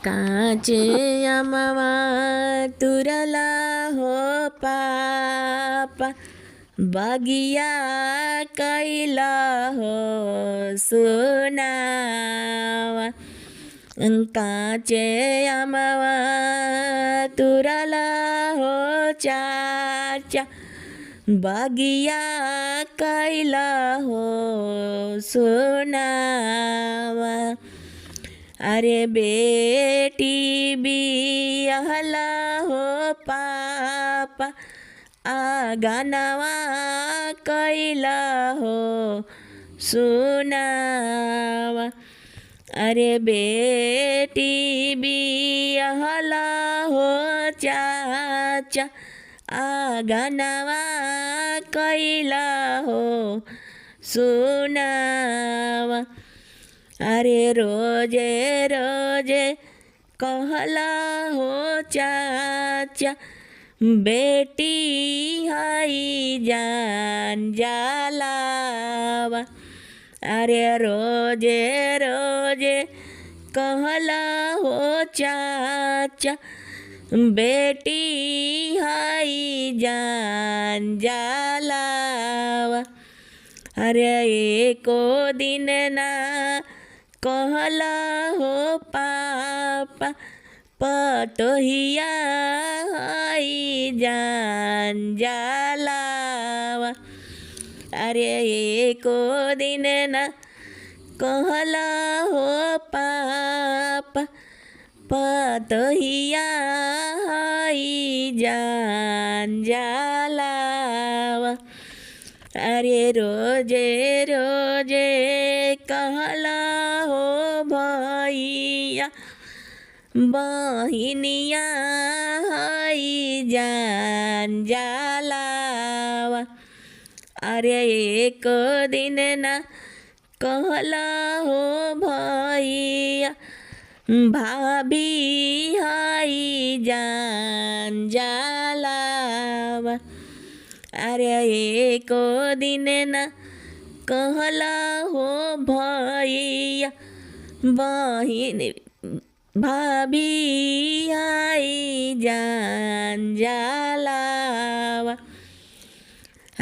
काचे अमवा तुरला हो पापा बगिया कैला हो सुनावा। काचे अमवा तुरला हो चाचा बगिया कैला हो सुनावा। अरे बेटी बियाहला हो पापा आगनवा कैला हो सुनावा। अरे बेटी बियाहला हो चाचा आगनवा कैला हो सुनावा। अरे रोजे रोजे कहला हो चाचा बेटी हाई जान जलावा। अरे रोजे रोजे कहला हो चाचा बेटी हाई जान जलावा। अरे एको दिन ना कहला हो पापा पतोहिया हाई जान जलावा। अरे एको दिन ना कहला हो पापा पतोहिया हाई जान जलावा। अरे रोजे रोजे कहला हो भैया बहिनिया हाई जान जलावा। अरे एक दिन ना कहला हो भैया भाभी हाई जान जलावा। अरे एक दिन ना कहला हो भैया बहिन भाभी आई जान जलावा।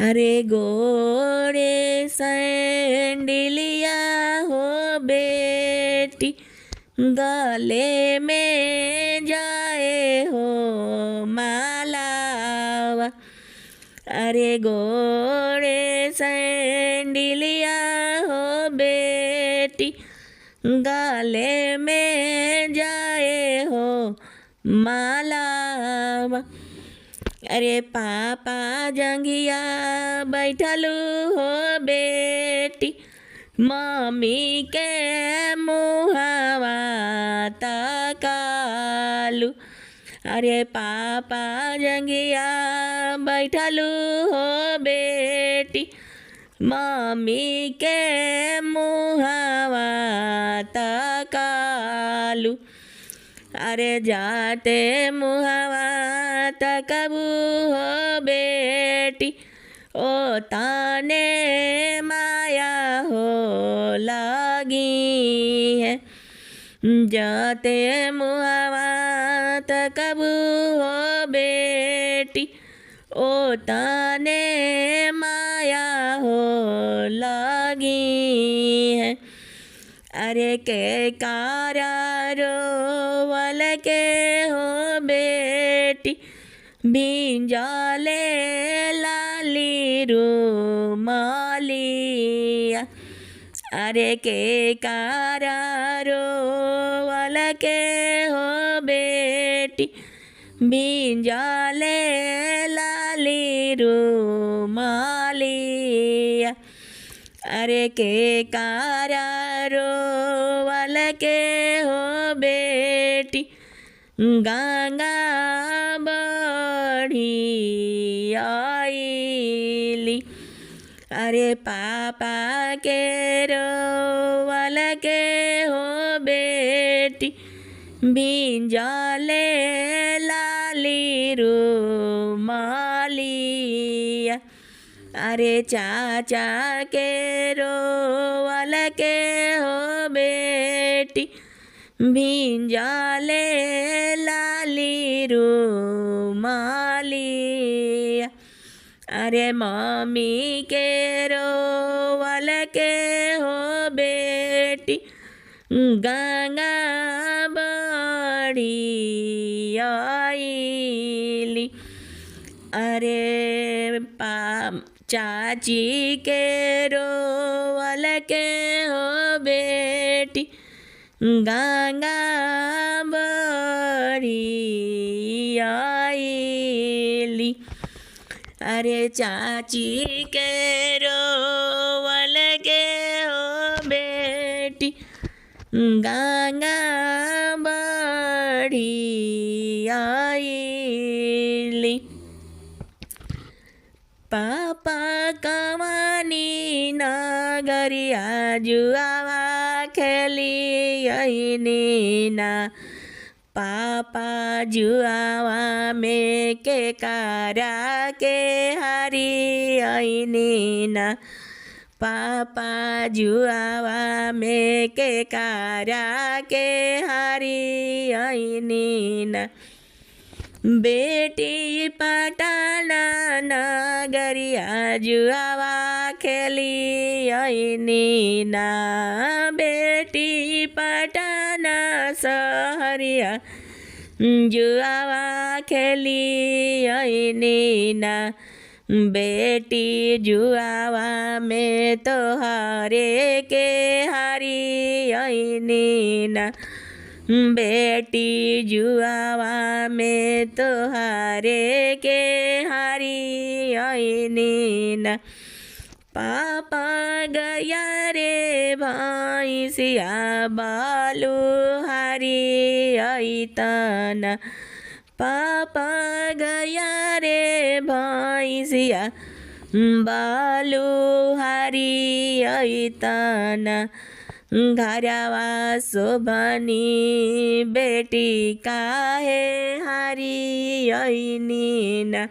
अरे गोरे सैंडिलिया हो बेटी गले में जाए हो मालावा। अरे गोरे सैंडिलिया हो बेटी गले में जाए हो मालावा। अरे पापा जंगिया बैठलू हो बेटी मम्मी के मुहावा तकालू। अरे पापा जंगिया बैठलू हो बेटी मम्मी के मुहावा तकालू। अरे जाते मुहावा तकबू हो बेटी ओ ताने माया हो लगी है। जाते मुहावा तकबू हो बेटी ओ ताने माया हो लगी है। अरे के कारा रोवल के हो बेटी भिंजाले लाली रूमालिया। अरे के कारा रोवल के हो बेटी भिंजाले लाली रूमालिया। अरे के कारा रोवल के हो बेटी गंगा बढ़ी आईली। अरे पापा के रोवल के हो बेटी भिंजाले लाली रूमालिया। अरे चाचा के रोवल के हो बेटी भिंजाले लाली रुमाली। अरे मम्मी के रोवल के हो बेटी गंगा बड़ी आईली। अरे चाची के रोवल के हो बेटी गंगा बड़ी आईली। अरे चाची के रोवल के हो बेटी गंगा बड़ी आईली। पापा कमानी नगरिया जुआवा खेली अइनी ना। पापा जुआवा में के कारा के हारी अइनी ना। पापा जुआवा में के कारा के हारी अइनी ना। बेटी पटाना नगरिया जुआवा खेली अइनी ना। बेटी पटाना सहरिया जुआवा खेली अइनी ना। बेटी जुआवा में तोहरे के हारी अइनी ना। बेटी जुआवा में तोहरे के हारी अइनी ना। पापा गया रे भैंसिया बालू हारी अइतना। पापा गया रे भैंसिया बालू हारी अइतना। घरवा शोभनी बेटी काहे हारी अइनी ना।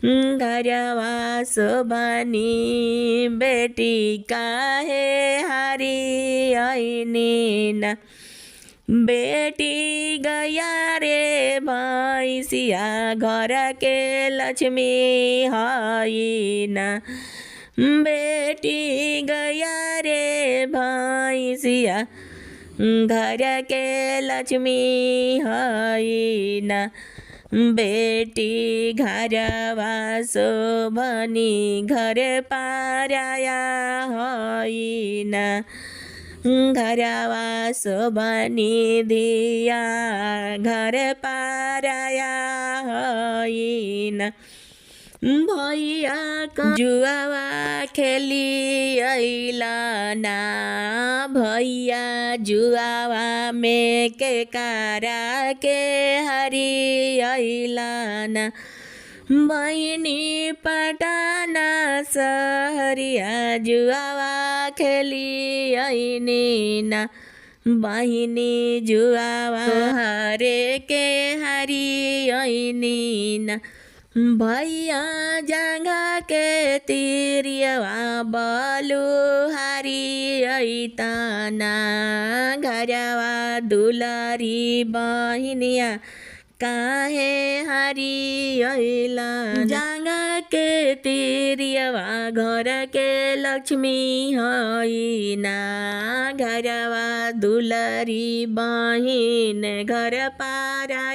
घरवा शोभनी बेटी काहे हारी अइनी ना। बेटी गया रे भैंसिया घर के लक्ष्मी हई ना। बेटी गया रे भैंसिया घर के लक्ष्मी हई ना। बेटी घरवा शोभनी घर पाराया हई ना। घरवा शोभनी धिया घर पाराया हई ना। भैया जुआवा खेली अइला ना। भैया जुआवा में के कारा के हरी अइला ना। बहिनी पटाना सहरिया जुआवा खेली अइनी ना। बहिनी जुआवा हरे के हरी अइनी ना। भैया जंगा के तिरियवा बालू हारी अइतना। घरवा दुलारी बहिनिया काहे हारी अइला। जंगा के तिरियवा घर के लक्ष्मी हई ना। घरवा दुलारी बहिन घर पारा